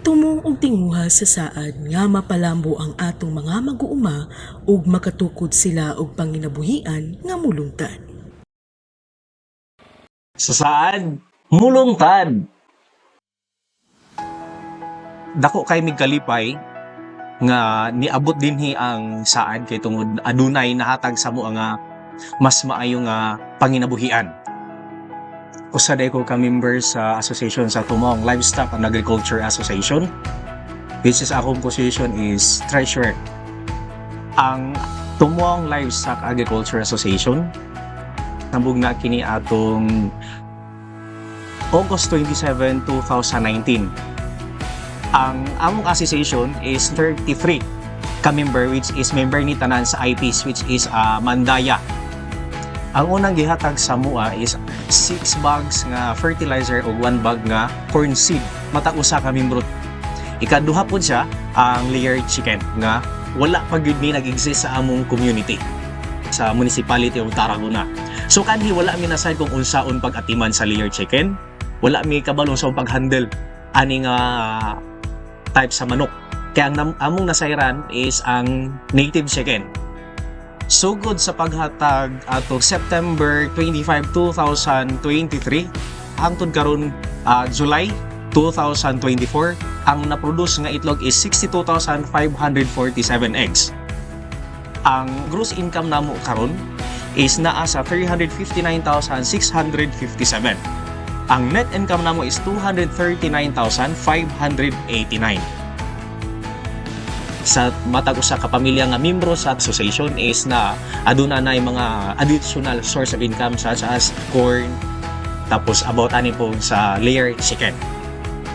Tumong og tinguha sa saad nga mapalambo ang atong mga mag-uuma ug makatukod sila og panginabuhian nga mulungtad. Sa saad, mulungtad. Dako kay mig kalipay nga niabot dinhi ang saad kay tungod adunay nahatag sa mo nga mas maayo nga panginabuhian. Usa day ko ka member sa association sa Tumong Livestock and Agriculture Association, which is akong position is treasurer. Ang Tumong Livestock Agriculture Association nabug na kini atong August 27, 2019. Ang among association is 33 ka-member, which is member ni tanan sa IPs, which is Mandaya. Ang unang gihatag sa mua is 6 bags nga fertilizer o 1 bag nga corn seed. Matag usa ka membro. Ikaduha pud siya ang layered chicken nga wala pa gyud ni nag-exist sa among community sa municipality of Tarragona. So kanhi wala mi nasay kung unsaon pag-atiman sa layered chicken. Wala mi kabalo sa pag-handle ani nga type sa manok. Kaya ang among nasayran is ang native chicken. Sugod sa paghatag ato September 25, 2023 hangtod karon July 2024, ang na-produce nga itlog is 62,547 eggs. Ang gross income namo karon is naa sa 359,657. Ang net income namo is 239,589. Sa matag usa ka pamilya nga membro sa association is na aduna na mga additional source of income such as corn, tapos about ani po sa layer chicken.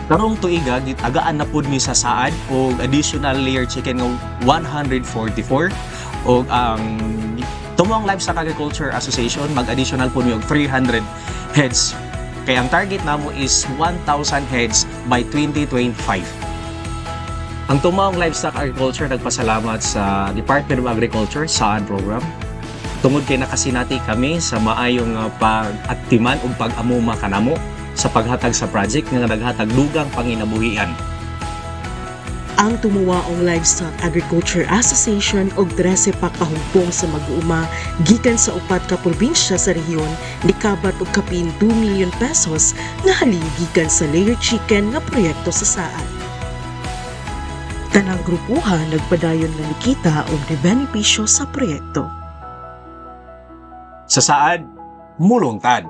Karong tuiga agaan na pud mi sa saad o additional layer chicken nga 144 o ang Tumong Livestock Agriculture Association mag-additional po mi og 300 heads. Kaya ang target namo is 1,000 heads by 2025. Ang Tumong Livestock Agriculture nagpasalamat sa Department of Agriculture SAAD program. Tungod kay nakasinati kami sa maayong pag-aktiman ug pag-amuma kanamo sa paghatag sa project nga naghatag dugang panginabuhian. Ang Tumuwaong Livestock Agriculture Association og 13 pa kahumpong sa mag-uuma gikan sa upat ka probinsya sa rehiyon nikabat og kapin 2 million pesos nga halin gikan sa layered chicken nga proyekto sa saad. Tanang grupuha nagpadayon nga nikita og benepisyo sa proyekto. Sa saad, mulungtad.